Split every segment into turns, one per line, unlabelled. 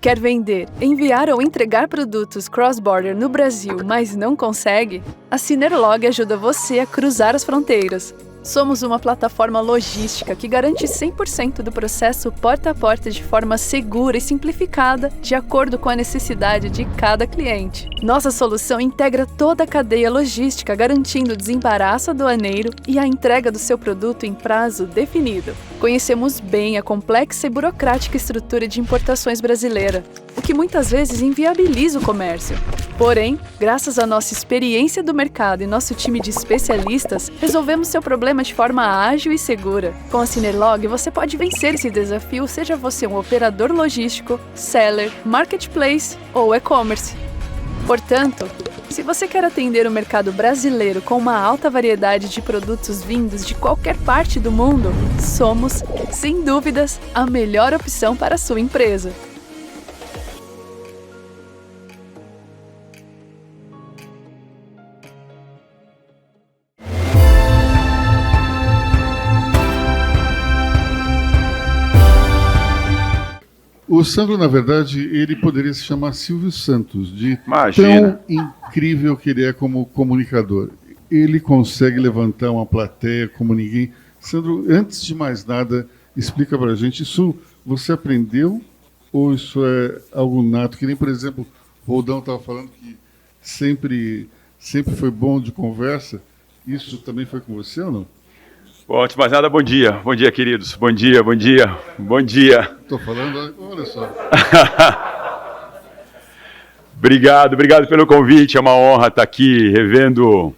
Quer vender, enviar ou entregar produtos cross-border no Brasil, mas não consegue? A Synerlog ajuda você a cruzar as fronteiras. Somos uma plataforma logística que garante 100% do processo porta a porta de forma segura e simplificada, de acordo com a necessidade de cada cliente. Nossa solução integra toda a cadeia logística, garantindo o desembaraço aduaneiro e a entrega do seu produto em prazo definido. Conhecemos bem a complexa e burocrática estrutura de importações brasileira, o que muitas vezes inviabiliza o comércio. Porém, graças à nossa experiência do mercado e nosso time de especialistas, resolvemos seu problema de forma ágil e segura. Com a Synerlog, você pode vencer esse desafio, seja você um operador logístico, seller, marketplace ou e-commerce. Portanto, se você quer atender o mercado brasileiro com uma alta variedade de produtos vindos de qualquer parte do mundo, somos, sem dúvidas, a melhor opção para a sua empresa.
O Sandro, na verdade, ele poderia se chamar Silvio Santos, de
Imagina.
tão incrível que ele é como comunicador. Ele consegue levantar uma plateia como ninguém. Sandro, antes de mais nada, explica pra gente, isso você aprendeu ou isso é algo nato? Que nem, por exemplo, o Roldão estava falando que sempre foi bom de conversa. Isso também foi com você ou não?
Bom, antes de mais nada, bom dia. Bom dia, queridos. Bom dia, bom dia, bom dia.
Estou falando, olha só.
Obrigado pelo convite. É uma honra estar aqui revendo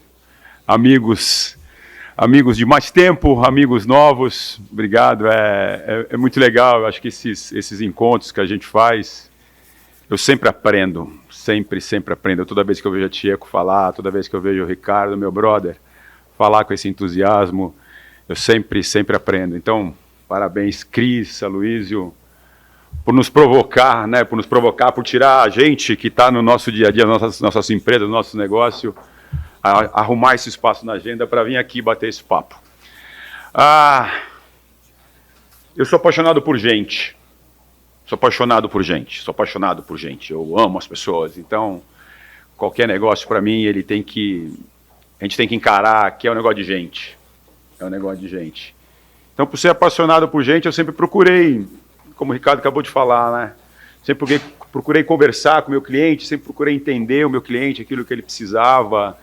amigos de mais tempo, amigos novos. Obrigado, é muito legal. Eu acho que esses encontros que a gente faz, eu sempre aprendo, sempre aprendo. Toda vez que eu vejo a Tieco falar, toda vez que eu vejo o Ricardo, meu brother, falar com esse entusiasmo, eu sempre aprendo. Então, parabéns, Cris, Aloysio, por nos provocar, né? Por tirar a gente que está no nosso dia a dia, nossas empresas, no nosso negócio, arrumar esse espaço na agenda para vir aqui bater esse papo. Eu sou apaixonado por gente. Sou apaixonado por gente. Eu amo as pessoas. Então, qualquer negócio para mim, a gente tem que encarar que é um negócio de gente. É um negócio de gente. Então, por ser apaixonado por gente, eu sempre procurei, como o Ricardo acabou de falar, né? Sempre procurei conversar com o meu cliente, sempre procurei entender o meu cliente, aquilo que ele precisava.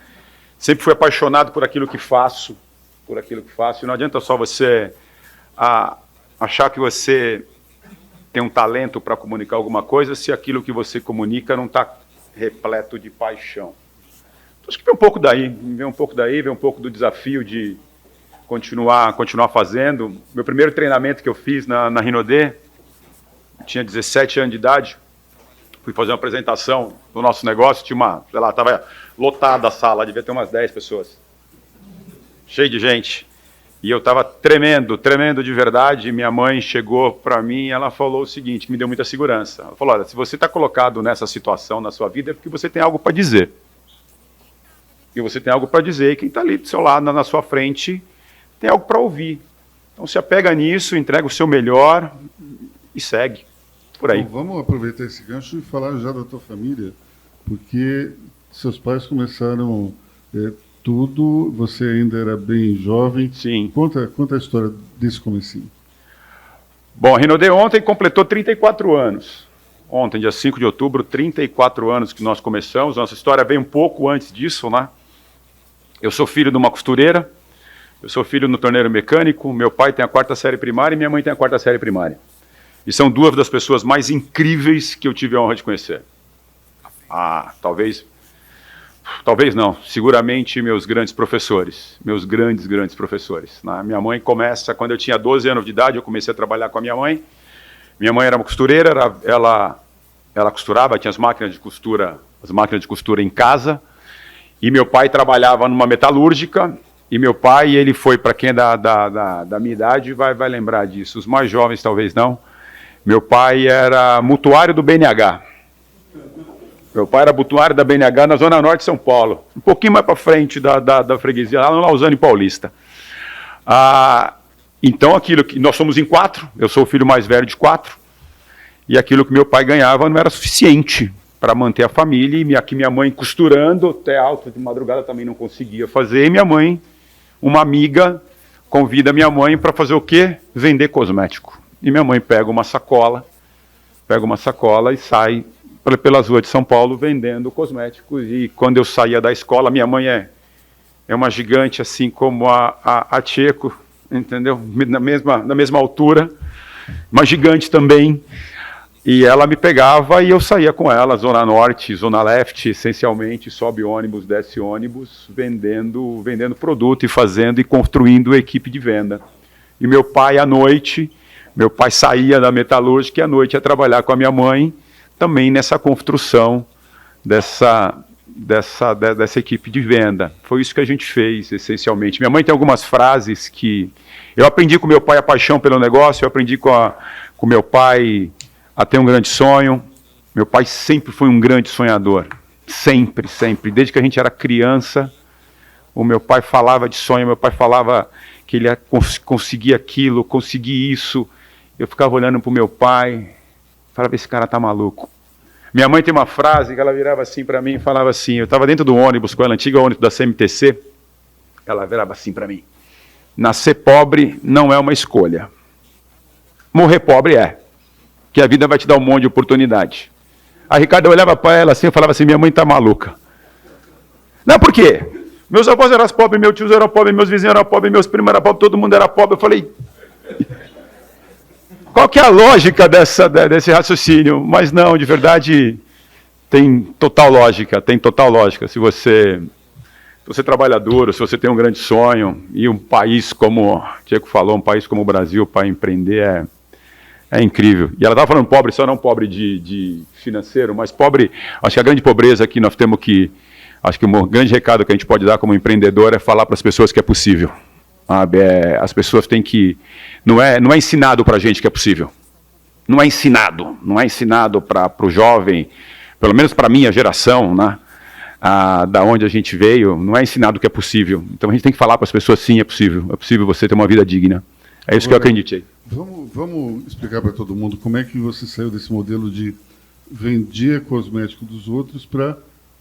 Sempre fui apaixonado por aquilo que faço. E não adianta só você achar que você tem um talento para comunicar alguma coisa se aquilo que você comunica não está repleto de paixão. Então, acho que vem um pouco daí, vem um pouco do desafio de continuar fazendo. Meu primeiro treinamento que eu fiz na Rinode, tinha 17 anos de idade, fui fazer uma apresentação do nosso negócio, estava lotada a sala, devia ter umas 10 pessoas, cheio de gente, e eu estava tremendo de verdade. Minha mãe chegou para mim e ela falou o seguinte, que me deu muita segurança. Ela falou, olha, se você está colocado nessa situação na sua vida é porque você tem algo para dizer. E você tem algo para dizer, e quem está ali do seu lado, na sua frente, tem algo para ouvir. Então se apega nisso, entrega o seu melhor e segue por aí.
Bom, vamos aproveitar esse gancho e falar já da tua família, porque seus pais começaram tudo, você ainda era bem jovem.
Sim.
Conta a história desse comecinho.
Bom, a Rinode ontem completou 34 anos. Ontem, dia 5 de outubro, 34 anos que nós começamos. Nossa história veio um pouco antes disso, né? Eu sou filho de uma costureira. Eu sou filho no torneiro mecânico, meu pai tem a 4ª série primária e minha mãe tem a 4ª série primária. E são duas das pessoas mais incríveis que eu tive a honra de conhecer. Talvez não, seguramente meus grandes professores, grandes professores. Minha mãe começa, quando eu tinha 12 anos de idade, eu comecei a trabalhar com a minha mãe. Minha mãe era uma costureira, ela costurava, tinha as máquinas de costura em casa, e meu pai trabalhava numa metalúrgica. E meu pai, ele foi, para quem é da minha idade, vai lembrar disso. Os mais jovens talvez não. Meu pai era mutuário do BNH. Meu pai era mutuário da BNH na Zona Norte de São Paulo. Um pouquinho mais para frente da freguesia, lá no Lausanne Paulista. Então, aquilo que nós somos em 4, eu sou o filho mais velho de 4. e aquilo que meu pai ganhava não era suficiente para manter a família, e aqui minha mãe costurando, até alta de madrugada também não conseguia fazer, e minha mãe, uma amiga, convida minha mãe para fazer o quê? Vender cosmético. E minha mãe pega uma sacola e sai pelas ruas de São Paulo vendendo cosméticos. E quando eu saía da escola, minha mãe é uma gigante, assim como a Tcheco, entendeu? Na mesma altura, uma gigante também. E ela me pegava e eu saía com ela, Zona Norte, Zona Leste, essencialmente, sobe ônibus, desce ônibus, vendendo produto e construindo equipe de venda. E meu pai, à noite, meu pai saía da metalúrgica e à noite ia trabalhar com a minha mãe, também nessa construção dessa equipe de venda. Foi isso que a gente fez, essencialmente. Minha mãe tem algumas frases que... Eu aprendi com meu pai a paixão pelo negócio, eu aprendi com meu pai a ter um grande sonho. Meu pai sempre foi um grande sonhador. Sempre, sempre. Desde que a gente era criança, o meu pai falava de sonho, meu pai falava que ele ia conseguir aquilo, conseguir isso. Eu ficava olhando para o meu pai, falava, esse cara tá maluco. Minha mãe tem uma frase que ela virava assim para mim e falava assim, eu estava dentro do ônibus com ela, antiga ônibus da CMTC, ela virava assim para mim, nascer pobre não é uma escolha. Morrer pobre é. Que a vida vai te dar um monte de oportunidade. A Ricardo olhava para ela assim e falava assim, minha mãe está maluca. Não, por quê? Meus avós eram pobres, meus tios eram pobres, meus vizinhos eram pobres, meus primos eram pobres, todo mundo era pobre. Eu falei, qual que é a lógica desse raciocínio? Mas não, de verdade, tem total lógica, Se você é trabalhador, se você tem um grande sonho, e um país como, o Diego falou, um país como o Brasil, para empreender é incrível. E ela estava falando pobre, só não pobre de financeiro, mas pobre, acho que a grande pobreza que nós temos que, acho que o grande recado que a gente pode dar como empreendedor é falar para as pessoas que é possível. As pessoas têm que, não é ensinado para a gente que é possível. Não é ensinado para o jovem, pelo menos para a minha geração, né? Da onde a gente veio, não é ensinado que é possível. Então a gente tem que falar para as pessoas, sim, é possível você ter uma vida digna. É isso que eu acreditei.
Vamos explicar para todo mundo como é que você saiu desse modelo de vender cosmético dos outros para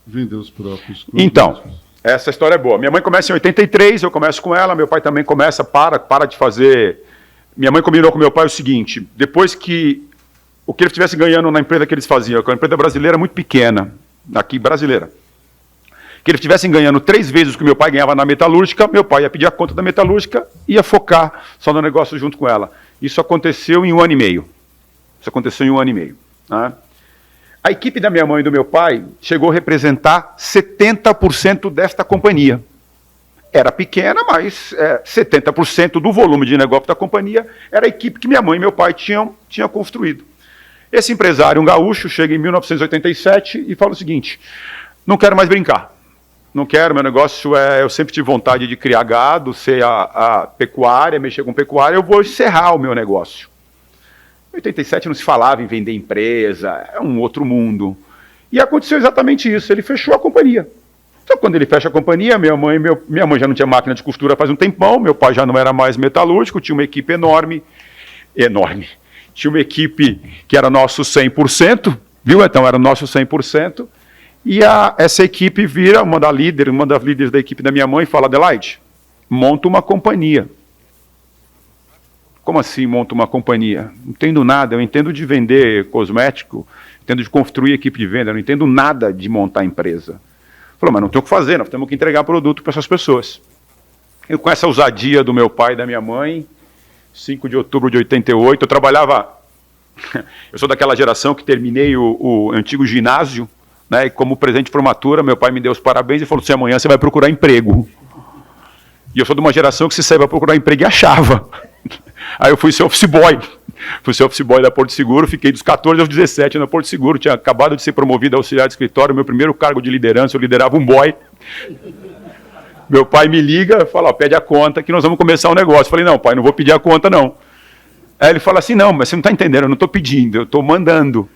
vender os próprios cosméticos.
Então, essa história é boa. Minha mãe começa em 83, eu começo com ela, meu pai também começa, para de fazer... Minha mãe combinou com meu pai o seguinte, depois que o que ele estivesse ganhando na empresa que eles faziam, que é uma empresa brasileira muito pequena, aqui brasileira, que eles estivessem ganhando 3 vezes o que meu pai ganhava na metalúrgica, meu pai ia pedir a conta da metalúrgica e ia focar só no negócio junto com ela. Isso aconteceu em 1 ano e meio. Né? A equipe da minha mãe e do meu pai chegou a representar 70% desta companhia. Era pequena, mas 70% do volume de negócio da companhia era a equipe que minha mãe e meu pai tinham construído. Esse empresário, um gaúcho, chega em 1987 e fala o seguinte, não quero mais brincar. Não quero, meu negócio eu sempre tive vontade de criar gado, ser a pecuária, mexer com pecuária, eu vou encerrar o meu negócio. Em 87 não se falava em vender empresa, é um outro mundo. E aconteceu exatamente isso, ele fechou a companhia. Então quando ele fecha a companhia, minha mãe já não tinha máquina de costura faz um tempão, meu pai já não era mais metalúrgico, tinha uma equipe enorme. Tinha uma equipe que era nosso 100%, viu? Então era nosso 100%. E essa equipe vira uma das líderes da equipe da minha mãe e fala, Adelaide, monta uma companhia. Como assim monta uma companhia? Não entendo nada, eu entendo de vender cosmético, entendo de construir equipe de venda, não entendo nada de montar empresa. Falou, mas não tem o que fazer, nós temos que entregar produto para essas pessoas. Eu, com essa ousadia do meu pai e da minha mãe, 5 de outubro de 88, eu trabalhava, eu sou daquela geração que terminei o antigo ginásio, né, e como presente de formatura, meu pai me deu os parabéns e falou assim, amanhã você vai procurar emprego. E eu sou de uma geração que se saía para procurar emprego e achava. Aí eu fui ser office boy. Fui ser office boy da Porto Seguro, fiquei dos 14 aos 17 na Porto Seguro, tinha acabado de ser promovido a auxiliar de escritório, meu primeiro cargo de liderança, eu liderava um boy. Meu pai me liga, fala, pede a conta que nós vamos começar um negócio. Eu falei, não, pai, não vou pedir a conta, não. Aí ele fala assim, não, mas você não está entendendo, eu não estou pedindo, eu estou mandando.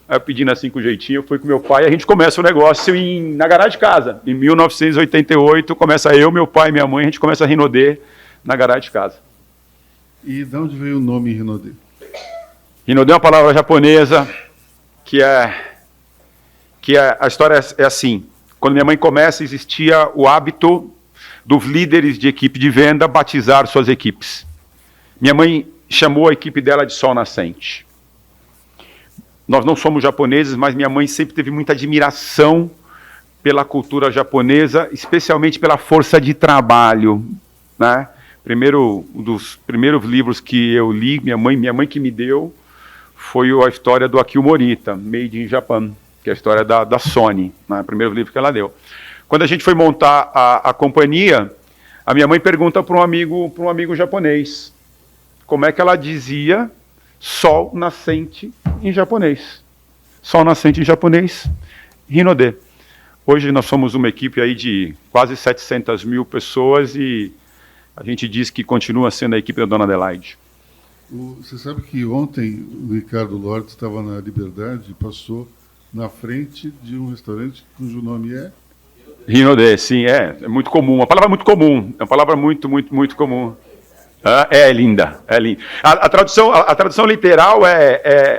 Aí eu pedindo assim com jeitinho, eu fui com meu pai, a gente começa o negócio na garagem de casa. Em 1988, começa eu, meu pai e minha mãe, a gente começa a Rinodê na garagem de casa.
E de onde veio o nome Rinodê?
Hinode é uma palavra japonesa que a história é assim. Quando minha mãe começa, existia o hábito dos líderes de equipe de venda batizar suas equipes. Minha mãe chamou a equipe dela de Sol Nascente. Nós não somos japoneses, mas minha mãe sempre teve muita admiração pela cultura japonesa, especialmente pela força de trabalho, né? Um dos primeiros livros que eu li, minha mãe que me deu, foi a história do Akio Morita, Made in Japan, que é a história da Sony, né? O primeiro livro que ela deu. Quando a gente foi montar a companhia, a minha mãe pergunta para um amigo japonês, como é que ela dizia sol nascente em japonês. Sol nascente em japonês, Hinode. Hoje nós somos uma equipe aí de quase 700 mil pessoas e a gente diz que continua sendo a equipe da Dona Adelaide.
Você sabe que ontem o Ricardo Lorde estava na Liberdade e passou na frente de um restaurante cujo nome é...
Hinode, sim, é muito comum. Uma palavra muito comum, é uma palavra muito comum. É linda, é linda. A tradução literal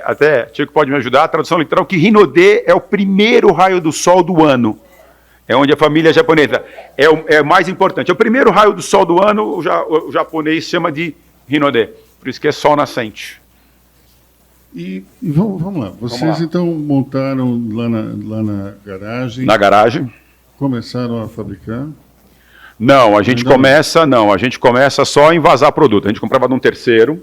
até, Chico pode me ajudar, a tradução literal que Hinode é o primeiro raio do sol do ano. É onde a família japonesa é mais importante. É o primeiro raio do sol do ano, o japonês chama de Hinode. Por isso que é sol nascente.
E vamos lá. Vocês então montaram lá na garagem.
Na garagem.
Começaram a fabricar?
Não, a gente começa só em vazar produto. A gente comprava de um terceiro,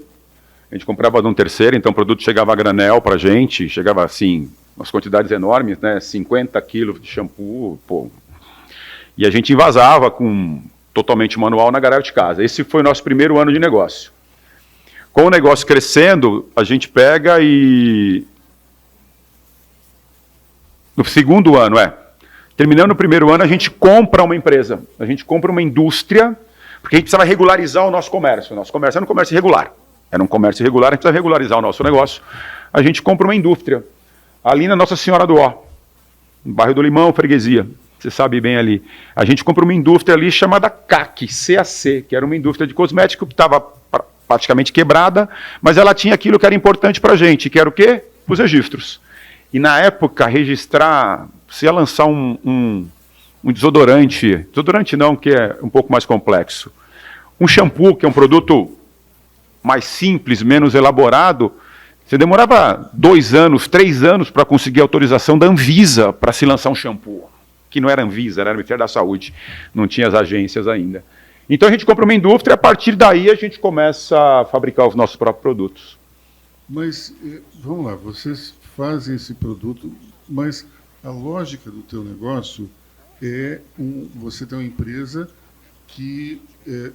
então o produto chegava a granel para a gente, chegava assim, umas quantidades enormes, né, 50 quilos de shampoo, pô. E a gente envasava totalmente manual na garagem de casa. Esse foi o nosso primeiro ano de negócio. Com o negócio crescendo, a gente pega e... No segundo ano, terminando o primeiro ano, a gente compra uma empresa, a gente compra uma indústria, porque a gente precisava regularizar o nosso comércio. O nosso comércio era um comércio irregular. Era um comércio irregular, a gente precisava regularizar o nosso negócio. A gente compra uma indústria, ali na Nossa Senhora do Ó, no bairro do Limão, freguesia. Você sabe bem ali. A gente comprou uma indústria ali chamada CAC, que era uma indústria de cosmético que estava praticamente quebrada, mas ela tinha aquilo que era importante para a gente, que era o quê? Os registros. E na época, registrar, você ia lançar um desodorante não, que é um pouco mais complexo. Um shampoo, que é um produto mais simples, menos elaborado, você demorava 2 anos, 3 anos para conseguir a autorização da Anvisa para se lançar um shampoo. Que não era Anvisa, era o Ministério da Saúde, não tinha as agências ainda. Então a gente compra uma indústria e a partir daí a gente começa a fabricar os nossos próprios produtos.
Mas, vamos lá, vocês fazem esse produto, mas a lógica do teu negócio é você tem uma empresa que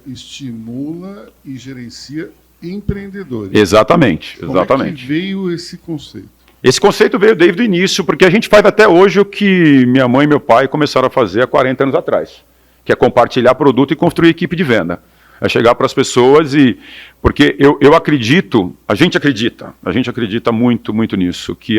estimula e gerencia empreendedores.
Exatamente.
Como é que veio esse conceito?
Esse conceito veio desde o início, porque a gente faz até hoje o que minha mãe e meu pai começaram a fazer há 40 anos atrás, que é compartilhar produto e construir equipe de venda. É chegar para as pessoas porque eu acredito, a gente acredita muito nisso, que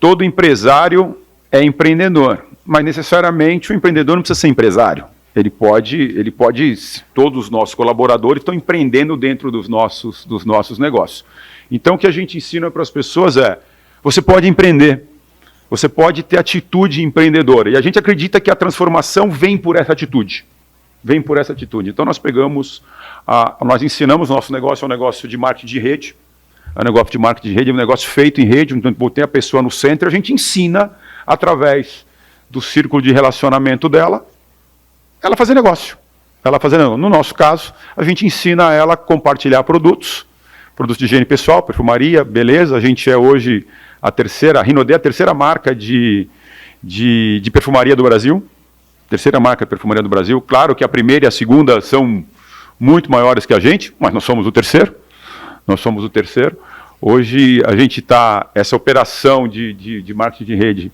todo empresário é empreendedor, mas necessariamente o empreendedor não precisa ser empresário. Ele pode, todos os nossos colaboradores estão empreendendo dentro dos nossos negócios. Então o que a gente ensina para as pessoas você pode empreender, você pode ter atitude empreendedora, e a gente acredita que a transformação vem por essa atitude. Então nós nós ensinamos nosso negócio, é um negócio de marketing de rede, é um negócio feito em rede, então botei a pessoa no centro, a gente ensina, através do círculo de relacionamento dela, ela fazer negócio. No nosso caso, a gente ensina ela a compartilhar produtos de higiene pessoal, perfumaria, beleza, a gente é hoje a Hinode é a terceira marca de perfumaria do Brasil, claro que a primeira e a segunda são muito maiores que a gente, mas nós somos o terceiro, hoje a gente está, essa operação de marketing de rede,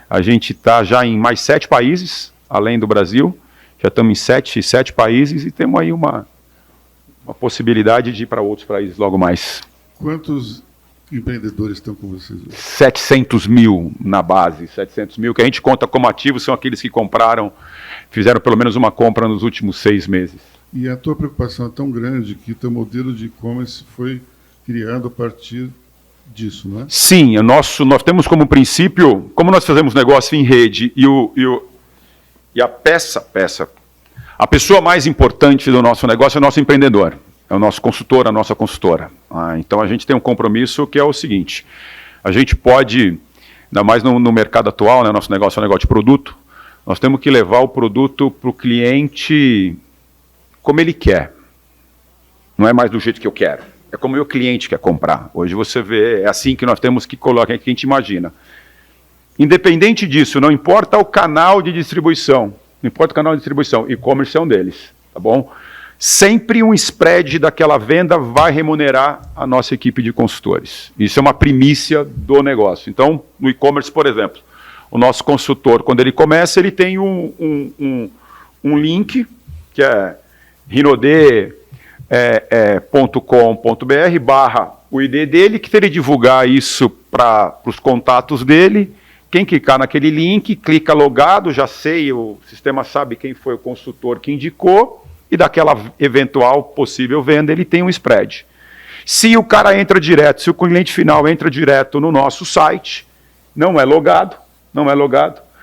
a gente está já em mais 7 países, além do Brasil, já estamos em 7 países e temos aí uma possibilidade de ir para outros países logo mais.
Quantos empreendedores estão com vocês hoje?
700 mil na base, 700 mil, que a gente conta como ativos, são aqueles que fizeram pelo menos uma compra nos últimos 6 meses.
E a tua preocupação é tão grande que teu modelo de e-commerce foi criado a partir disso, não é?
Sim, nós temos como princípio, como nós fazemos negócio em rede e a pessoa mais importante do nosso negócio é o nosso empreendedor, é o nosso consultor, a nossa consultora. Então a gente tem um compromisso que é o seguinte, a gente pode, ainda mais no mercado atual, né, nosso negócio é um negócio de produto, nós temos que levar o produto para o cliente como ele quer. Não é mais do jeito que eu quero. É como o meu cliente quer comprar. Hoje você vê, é assim que nós temos que colocar, que a gente imagina. Independente disso, não importa o canal de distribuição, não importa o canal de distribuição, e-commerce é um deles, tá bom? Sempre um spread daquela venda vai remunerar a nossa equipe de consultores. Isso é uma primícia do negócio. Então, no e-commerce, por exemplo, o nosso consultor, quando ele começa, ele tem um link, que é rinode.com.br / o ID dele, que se ele divulgar isso para os contatos dele, quem clicar naquele link, clica logado, já sei, o sistema sabe quem foi o consultor que indicou, e daquela eventual possível venda, ele tem um spread. Se o cara entra direto, se o cliente final entra direto no nosso site, não é logado,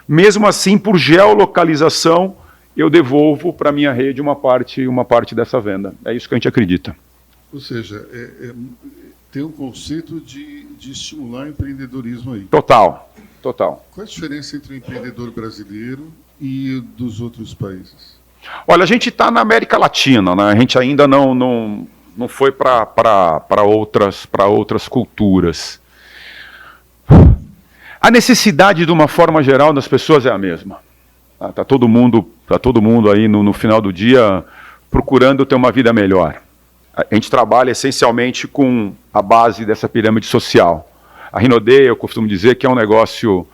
mesmo assim, por geolocalização, eu devolvo para a minha rede uma parte dessa venda. É isso que a gente acredita.
Ou seja, tem um conceito de estimular empreendedorismo aí.
Total.
Qual é a diferença entre o empreendedor brasileiro e dos outros países?
Olha, a gente está na América Latina, né? A gente ainda não foi para outras culturas. A necessidade, de uma forma geral, das pessoas é a mesma. Está todo mundo aí no final do dia procurando ter uma vida melhor. A gente trabalha essencialmente com a base dessa pirâmide social. A Rinode, eu costumo dizer que é um negócio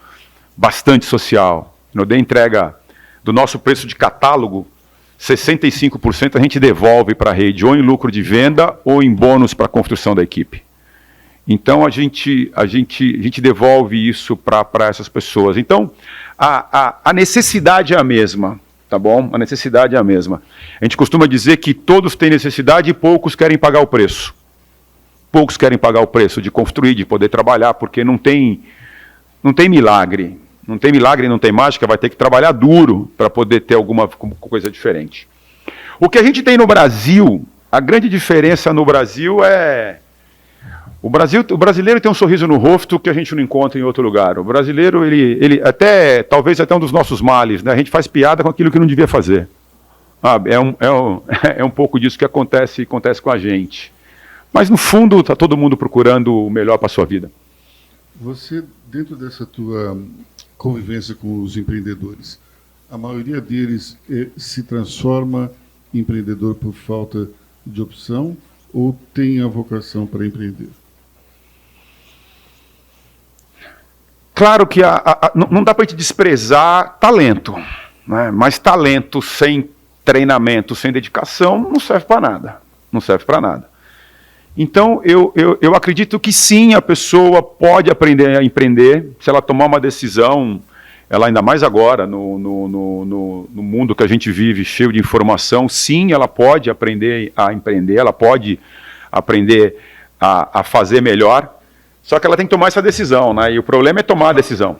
bastante social. A Rinode entrega, do nosso preço de catálogo, 65% a gente devolve para a rede, ou em lucro de venda, ou em bônus para a construção da equipe. Então a gente devolve isso para essas pessoas. Então a necessidade é a mesma, tá bom? A necessidade é a mesma. A gente costuma dizer que todos têm necessidade e poucos querem pagar o preço. Poucos querem pagar o preço de construir, de poder trabalhar, porque não tem milagre. Não tem milagre, não tem mágica, vai ter que trabalhar duro para poder ter alguma coisa diferente. O que a gente tem no Brasil, a grande diferença no Brasil é... O brasileiro tem um sorriso no rosto que a gente não encontra em outro lugar. O brasileiro, ele talvez até um dos nossos males, né? A gente faz piada com aquilo que não devia fazer. É um pouco disso que acontece com a gente. Mas, no fundo, está todo mundo procurando o melhor para a sua vida.
Você, dentro dessa tua convivência com os empreendedores, a maioria deles se transforma em empreendedor por falta de opção ou tem a vocação para empreender?
Claro que não dá para a gente desprezar talento, né? Mas talento sem treinamento, sem dedicação, não serve para nada. Não serve para nada. Então, eu acredito que sim, a pessoa pode aprender a empreender, se ela tomar uma decisão, ela ainda mais agora, no mundo que a gente vive, cheio de informação, sim, ela pode aprender a empreender, ela pode aprender a fazer melhor, só que ela tem que tomar essa decisão, né? E o problema é tomar a decisão.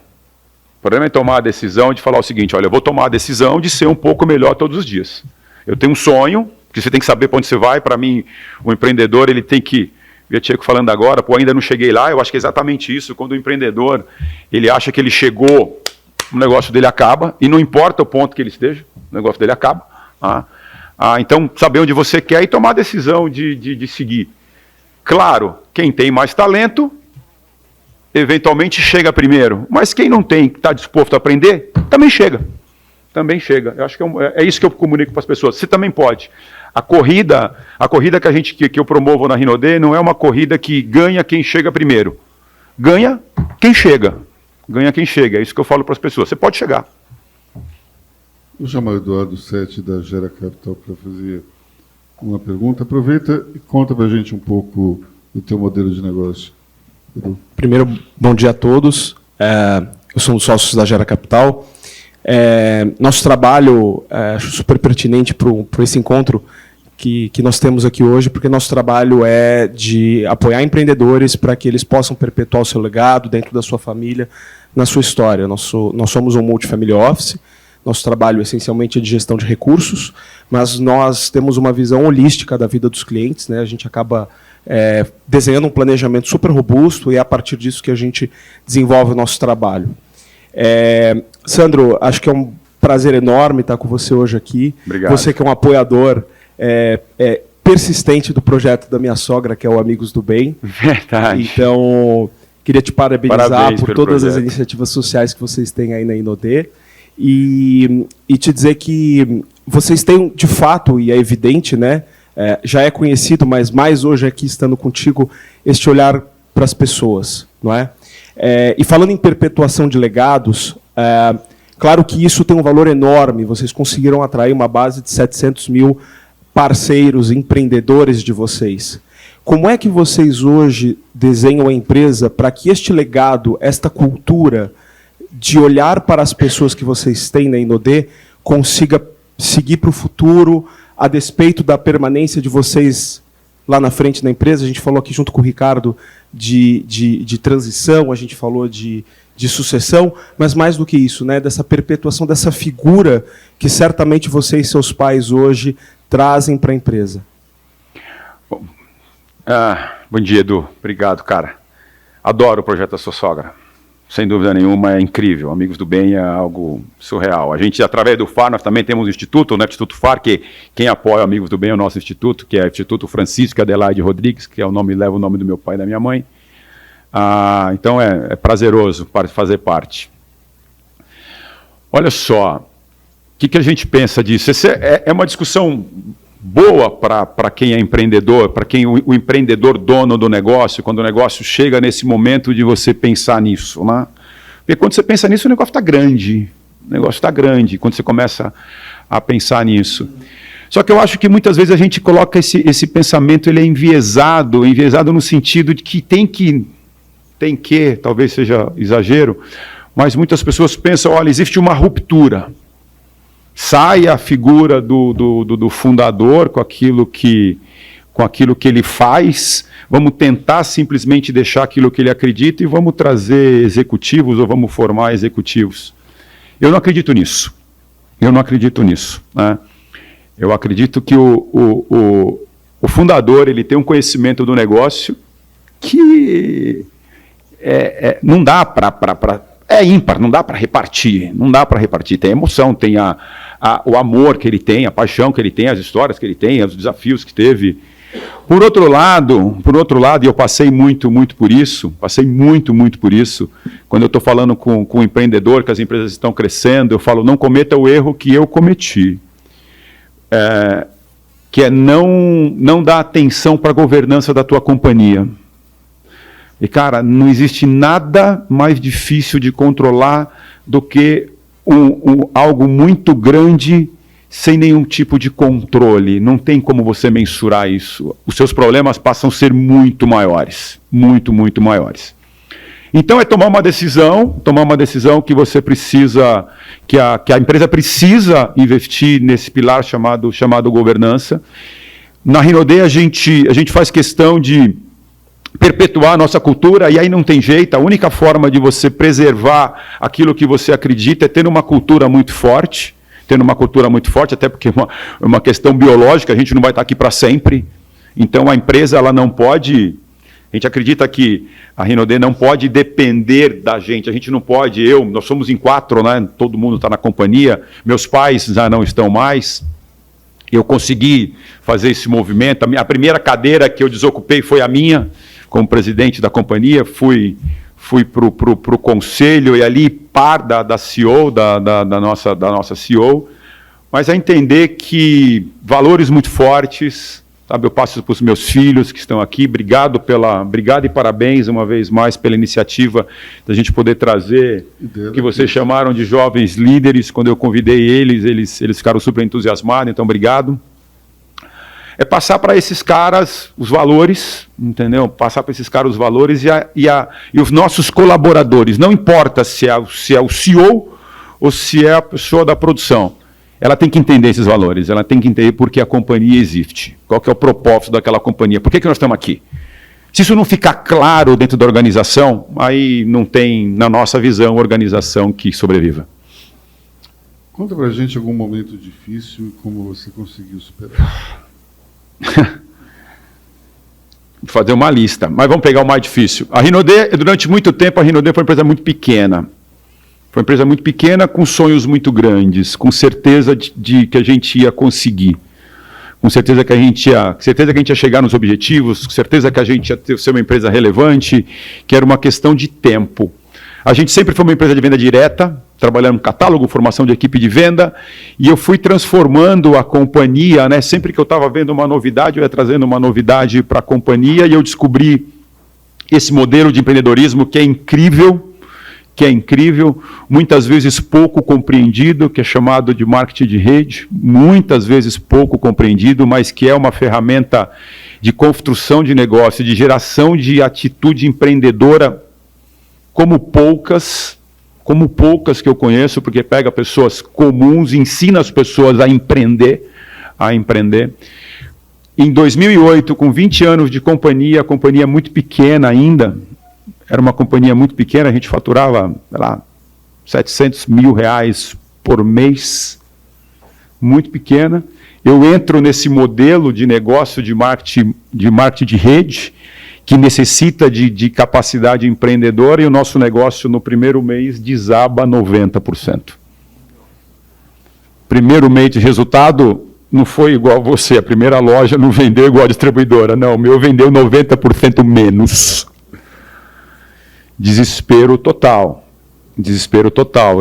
O problema é tomar a decisão de falar o seguinte, olha, eu vou tomar a decisão de ser um pouco melhor todos os dias. Eu tenho um sonho, que você tem que saber para onde você vai. Para mim, o empreendedor, ele tem que... Eu tinha falando agora, ainda não cheguei lá, eu acho que é exatamente isso. Quando o empreendedor, ele acha que ele chegou, o negócio dele acaba, e não importa o ponto que ele esteja, o negócio dele acaba. Então, saber onde você quer e tomar a decisão de seguir. Claro, quem tem mais talento, eventualmente chega primeiro, mas quem não tem, que está disposto a aprender, também chega. Também chega. Eu acho que é isso que eu comunico para as pessoas. Você também pode. A corrida que eu promovo na Rinode não é uma corrida que ganha quem chega primeiro. Ganha quem chega. Ganha quem chega. É isso que eu falo para as pessoas. Você pode chegar.
Vou chamar o Eduardo Sete, da Gera Capital, para fazer uma pergunta. Aproveita e conta para a gente um pouco do teu modelo de negócio. Edu.
Primeiro, bom dia a todos. Eu sou um dos sócios da Gera Capital. Nosso trabalho, acho super pertinente para esse encontro, que nós temos aqui hoje, porque nosso trabalho é de apoiar empreendedores para que eles possam perpetuar o seu legado dentro da sua família, na sua história. Nós somos um multifamily office, nosso trabalho essencialmente é de gestão de recursos, mas nós temos uma visão holística da vida dos clientes, né? A gente acaba desenhando um planejamento super robusto e é a partir disso que a gente desenvolve o nosso trabalho. Sandro, acho que é um prazer enorme estar com você hoje aqui.
Obrigado.
Você que é um apoiador persistente do projeto da minha sogra, que é o Amigos do Bem.
Verdade.
Então, queria te parabenizar
Parabéns
por
pelo
todas as
projeto.
iniciativas sociais que vocês têm aí na Inodê e te dizer que vocês têm, de fato, e é evidente, né, já é conhecido, mas mais hoje aqui, estando contigo, este olhar para as pessoas, não é? E falando em perpetuação de legados, claro que isso tem um valor enorme. Vocês conseguiram atrair uma base de 700 mil parceiros, empreendedores de vocês. Como é que vocês hoje desenham a empresa para que este legado, esta cultura de olhar para as pessoas que vocês têm na Inodê consiga seguir para o futuro, a despeito da permanência de vocês lá na frente da empresa? A gente falou aqui junto com o Ricardo de transição, a gente falou de sucessão, mas mais do que isso, né, dessa perpetuação, dessa figura que certamente você e seus pais hoje trazem para a empresa.
Bom dia, Edu. Obrigado, cara. Adoro o projeto da sua sogra. Sem dúvida nenhuma, é incrível. Amigos do Bem é algo surreal. A gente, através do FAR, nós também temos um instituto, né, Instituto FAR, que quem apoia Amigos do Bem é o nosso instituto, que é o Instituto Francisco Adelaide Rodrigues, que é leva o nome do meu pai e da minha mãe. Então é prazeroso fazer parte. Olha só, o que a gente pensa disso? Essa é uma discussão boa para quem é empreendedor, para quem o empreendedor dono do negócio, quando o negócio chega nesse momento de você pensar nisso, né? Porque quando você pensa nisso, o negócio está grande. O negócio está grande, quando você começa a pensar nisso. Só que eu acho que muitas vezes a gente coloca esse pensamento, ele é enviesado no sentido de que tem que, talvez seja exagero, mas muitas pessoas pensam, olha, existe uma ruptura. Sai a figura do fundador com aquilo que ele faz, vamos tentar simplesmente deixar aquilo que ele acredita e vamos trazer executivos ou vamos formar executivos. Eu não acredito nisso. Né? Eu acredito que o fundador ele tem um conhecimento do negócio que não dá é ímpar, não dá para repartir, tem emoção, tem o amor que ele tem, a paixão que ele tem, as histórias que ele tem, os desafios que teve. Por outro lado, e eu passei muito por isso, quando eu estou falando com o empreendedor, que as empresas estão crescendo, eu falo, não cometa o erro que eu cometi, que é não dar atenção para a governança da tua companhia. E, cara, não existe nada mais difícil de controlar do que algo muito grande sem nenhum tipo de controle. Não tem como você mensurar isso. Os seus problemas passam a ser muito maiores. Muito maiores. Então, é tomar uma decisão que você precisa, que a empresa precisa investir nesse pilar chamado governança. Na Inodê, a gente faz questão de perpetuar a nossa cultura, e aí não tem jeito, a única forma de você preservar aquilo que você acredita é ter uma cultura muito forte, até porque é uma questão biológica, a gente não vai estar aqui para sempre, então a empresa ela não pode, a gente acredita que a Inodê não pode depender da gente, a gente não pode, nós somos em 4, né? Todo mundo está na companhia, meus pais já não estão mais, eu consegui fazer esse movimento, a primeira cadeira que eu desocupei foi a minha, como presidente da companhia, fui para o conselho e ali par da CEO, da nossa CEO, mas a entender que valores muito fortes, sabe, eu passo para os meus filhos que estão aqui, obrigado e parabéns uma vez mais pela iniciativa da gente poder trazer o que vocês chamaram de jovens líderes, quando eu convidei eles ficaram super entusiasmados, então obrigado. É passar para esses caras os valores, entendeu? Passar para esses caras os valores e os nossos colaboradores. Não importa se é o CEO ou se é a pessoa da produção. ela tem que entender esses valores, ela tem que entender por que a companhia existe, qual que é o propósito daquela companhia, por que nós estamos aqui. Se isso não ficar claro dentro da organização, aí não tem, na nossa visão, organização que sobreviva.
Conta pra gente algum momento difícil e como você conseguiu superar.
Vou fazer uma lista, mas vamos pegar o mais difícil. A Rinode, durante muito tempo, a Rinode foi uma empresa muito pequena. Foi uma empresa muito pequena, com sonhos muito grandes, com certeza de que a gente ia conseguir. Com certeza que a gente ia chegar nos objetivos, com certeza que a gente ia ser uma empresa relevante, que era uma questão de tempo. A gente sempre foi uma empresa de venda direta, trabalhando no catálogo, formação de equipe de venda, e eu fui transformando a companhia, né? Sempre que eu estava vendo uma novidade, eu ia trazendo uma novidade para a companhia, e eu descobri esse modelo de empreendedorismo que é incrível, muitas vezes pouco compreendido, que é chamado de marketing de rede, muitas vezes pouco compreendido, mas que é uma ferramenta de construção de negócio, de geração de atitude empreendedora como poucas que eu conheço, porque pega pessoas comuns, ensina as pessoas a empreender. Em 2008, com 20 anos de companhia muito pequena ainda, era uma companhia muito pequena, a gente faturava, sei lá, R$700 mil por mês, muito pequena. Eu entro nesse modelo de negócio de marketing de rede, que necessita de capacidade empreendedora, e o nosso negócio no primeiro mês desaba 90%. Primeiro mês de resultado não foi igual você, a primeira loja não vendeu igual a distribuidora, não, o meu vendeu 90% menos. Desespero total.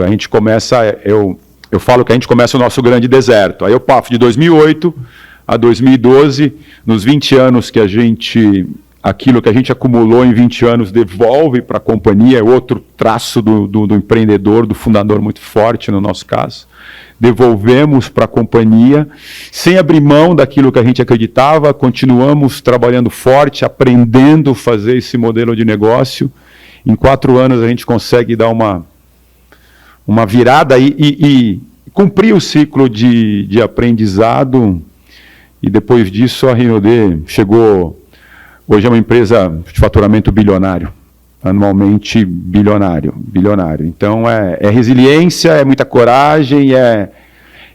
A gente começa, eu falo que a gente começa o nosso grande deserto. Aí eu passo de 2008 a 2012, nos 20 anos que aquilo que a gente acumulou em 20 anos devolve para a companhia, é outro traço do empreendedor, do fundador muito forte no nosso caso. Devolvemos para a companhia, sem abrir mão daquilo que a gente acreditava, continuamos trabalhando forte, aprendendo a fazer esse modelo de negócio. Em 4 anos a gente consegue dar uma virada e cumprir o ciclo de aprendizado, e depois disso a Rinode chegou. Hoje é uma empresa de faturamento bilionário, anualmente bilionário. Então é resiliência, é muita coragem,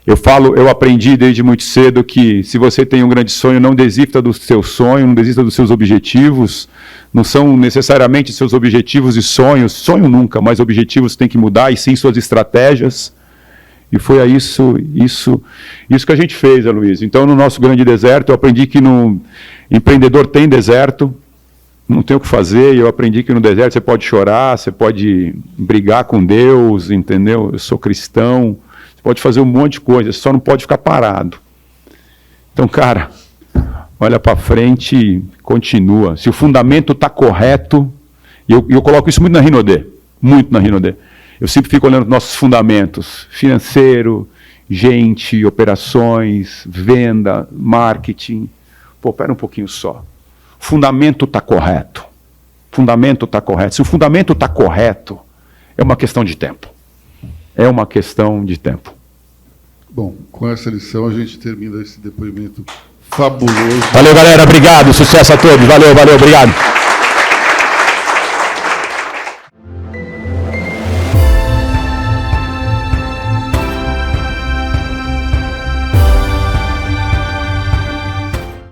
eu aprendi desde muito cedo que se você tem um grande sonho, não desista do seu sonho, não desista dos seus objetivos. Não são necessariamente seus objetivos e sonho nunca, mas objetivos têm que mudar, e sim suas estratégias. E foi isso que a gente fez, Aloysio. Então, no nosso grande deserto, eu aprendi que no empreendedor tem deserto, não tem o que fazer, e eu aprendi que no deserto você pode chorar, você pode brigar com Deus, entendeu? Eu sou cristão, você pode fazer um monte de coisa, você só não pode ficar parado. Então, cara, olha para frente e continua. Se o fundamento está correto, e eu coloco isso muito na Rinode, eu sempre fico olhando os nossos fundamentos, financeiro, gente, operações, venda, marketing. Pô, pera um pouquinho só. Fundamento está correto. Se o fundamento está correto, é uma questão de tempo.
Bom, com essa lição a gente termina esse depoimento fabuloso.
Valeu, galera. Obrigado. Sucesso a todos. Valeu, obrigado.